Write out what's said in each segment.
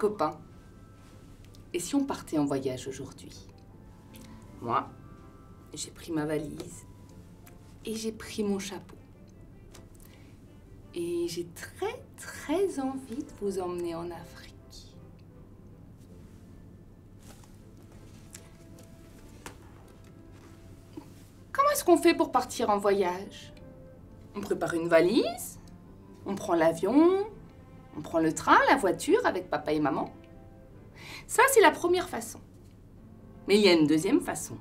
copains, et si on partait en voyage aujourd'hui? Moi, j'ai pris ma valise et j'ai pris mon chapeau. Et j'ai très envie de vous emmener en Afrique. Comment est-ce qu'on fait pour partir en voyage? On prépare une valise, on prend l'avion, on prend le train, la voiture avec papa et maman. Ça, c'est la première façon. Mais il y a une deuxième façon.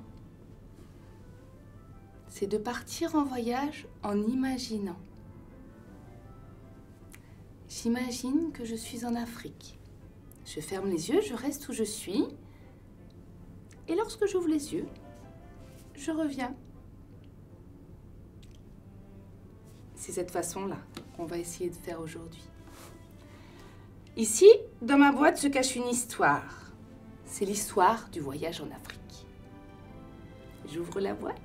C'est de partir en voyage en imaginant. J'imagine que je suis en Afrique. Je ferme les yeux, je reste où je suis. Et lorsque j'ouvre les yeux, je reviens. C'est cette façon-là qu'on va essayer de faire aujourd'hui. Ici, dans ma boîte, se cache une histoire. C'est l'histoire du voyage en Afrique. J'ouvre la boîte.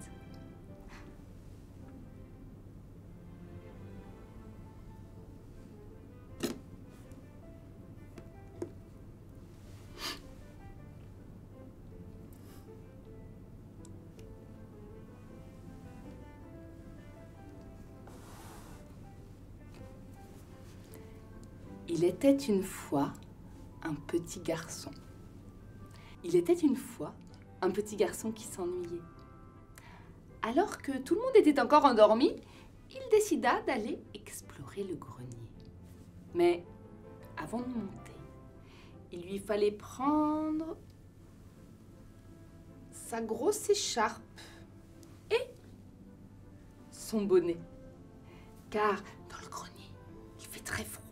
Il était une fois un petit garçon. Il était une fois un petit garçon qui s'ennuyait. Alors que tout le monde était encore endormi, il décida d'aller explorer le grenier. Mais avant de monter, il lui fallait prendre sa grosse écharpe et son bonnet. Car dans le grenier, il fait très froid.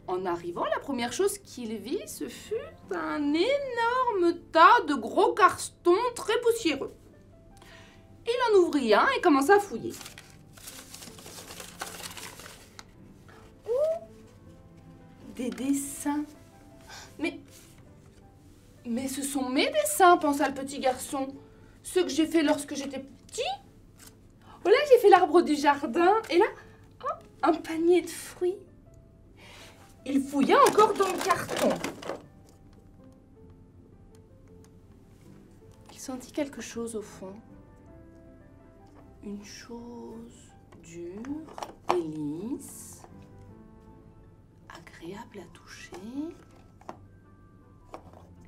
En arrivant, la première chose qu'il vit, ce fut un énorme tas de gros cartons très poussiéreux. Il en ouvrit un et commença à fouiller. Oh, des dessins. Mais ce sont mes dessins, pensa le petit garçon. Ceux que j'ai faits lorsque j'étais petit. Oh là, j'ai fait l'arbre du jardin. Et là, oh, un panier de fruits. Il fouilla encore dans le carton. Il sentit quelque chose au fond. Une chose dure et lisse, agréable à toucher.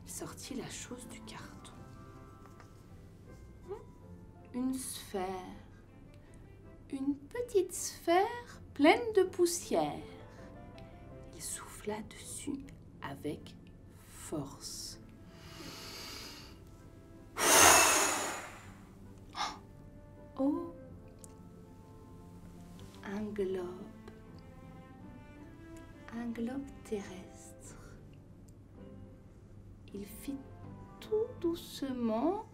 Il sortit la chose du carton. Une sphère. Une petite sphère pleine de poussière. Il souffla dessus avec force. Oh, un globe terrestre. Il fit tout doucement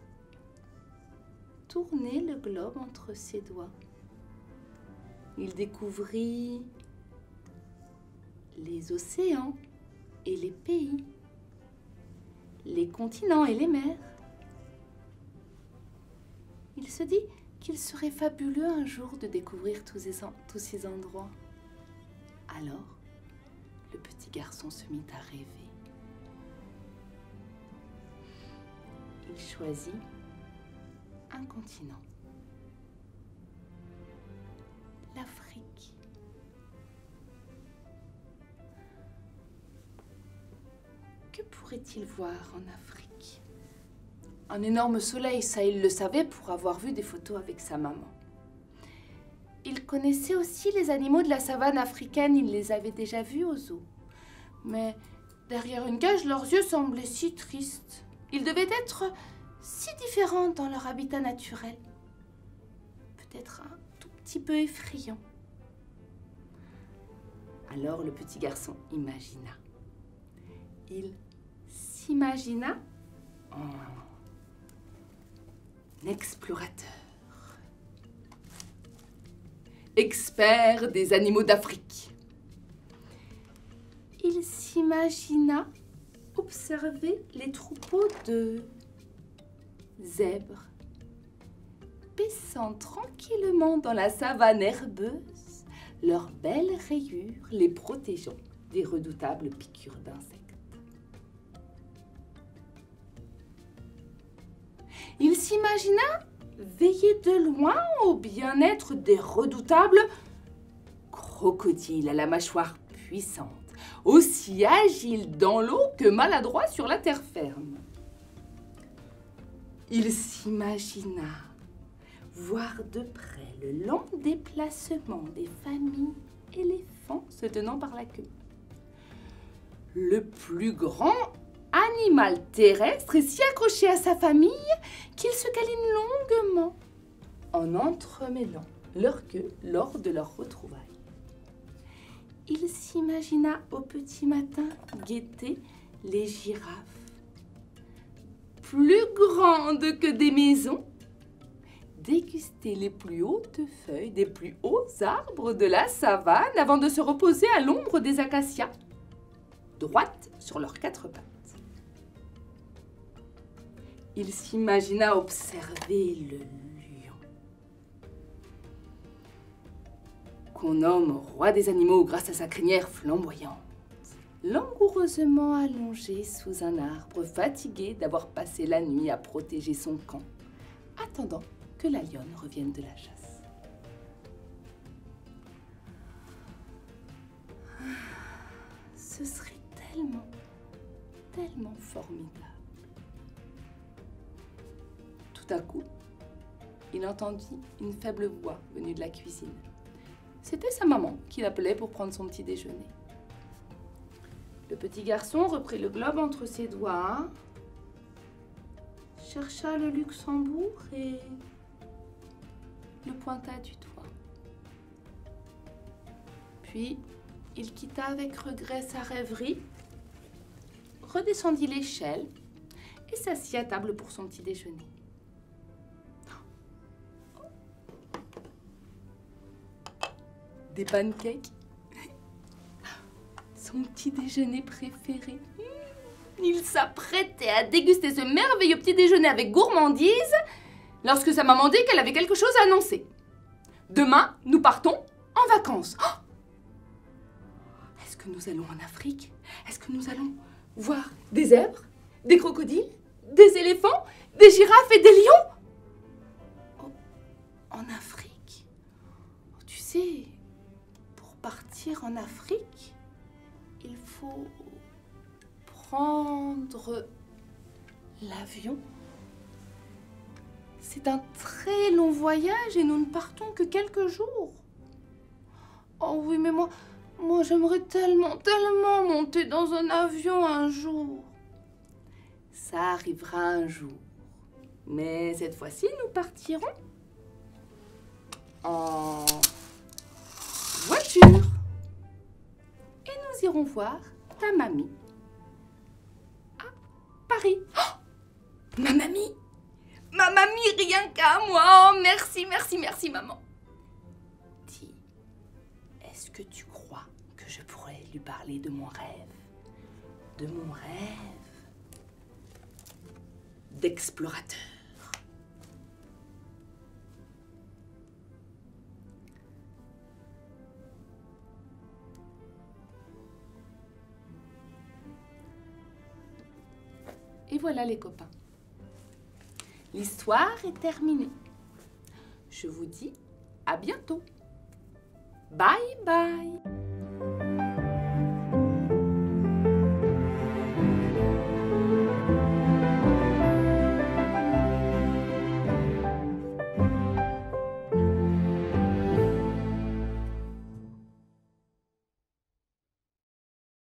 tourner le globe entre ses doigts. Il découvrit les océans et les pays, les continents et les mers. Il se dit qu'il serait fabuleux un jour de découvrir tous ces endroits. Alors, le petit garçon se mit à rêver. Il choisit un continent, l'Afrique. Que pourrait-il voir en Afrique? Un énorme soleil, ça il le savait pour avoir vu des photos avec sa maman. Il connaissait aussi les animaux de la savane africaine, il les avait déjà vus au zoo. Mais derrière une cage, leurs yeux semblaient si tristes. Ils devaient être si différents dans leur habitat naturel. Peut-être un tout petit peu effrayant. Alors le petit garçon imagina. Il s'imagina en explorateur, expert des animaux d'Afrique. Il s'imagina observer les troupeaux de zèbres paissant tranquillement dans la savane herbeuse leurs belles rayures les protégeant des redoutables piqûres d'insectes. Il s'imagina veiller de loin au bien-être des redoutables crocodiles à la mâchoire puissante, aussi agiles dans l'eau que maladroits sur la terre ferme. Il s'imagina voir de près le lent déplacement des familles éléphants se tenant par la queue. Le plus grand animal terrestre est si accroché à sa famille qu'il se câline longuement en entremêlant leur queue lors de leur retrouvaille. Il s'imagina au petit matin guetter les girafes, plus grandes que des maisons, déguster les plus hautes feuilles des plus hauts arbres de la savane avant de se reposer à l'ombre des acacias, droites sur leurs quatre pattes. Il s'imagina observer le lion, qu'on nomme roi des animaux grâce à sa crinière flamboyante, langoureusement allongé sous un arbre, fatigué d'avoir passé la nuit à protéger son camp, attendant que la lionne revienne de la chasse. Ce serait tellement formidable. Tout à coup, il entendit une faible voix venue de la cuisine. C'était sa maman qui l'appelait pour prendre son petit déjeuner. Le petit garçon reprit le globe entre ses doigts, chercha le Luxembourg et le pointa du doigt. Puis, il quitta avec regret sa rêverie, redescendit l'échelle et s'assit à table pour son petit déjeuner. Des pancakes, son petit déjeuner préféré. Il s'apprêtait à déguster ce merveilleux petit déjeuner avec gourmandise lorsque sa maman dit qu'elle avait quelque chose à annoncer. Demain, nous partons en vacances. Oh! Est-ce que nous allons en Afrique? Est-ce que nous allons voir des zèbres, des crocodiles, des éléphants, des girafes et des lions? Oh, en Afrique? Oh, tu sais, pour partir en Afrique, il faut prendre l'avion. C'est un très long voyage et nous ne partons que quelques jours. Oh oui, mais moi j'aimerais tellement monter dans un avion un jour. Ça arrivera un jour. Mais cette fois-ci, nous partirons en voiture. Et nous irons voir ta mamie à Paris. Oh, ma mamie! Ma mamie, rien qu'à moi. Oh, merci, maman. Dis, est-ce que tu crois que je pourrais lui parler de mon rêve? De mon rêve d'explorateur. Et voilà les copains. L'histoire est terminée. Je vous dis à bientôt. Bye bye.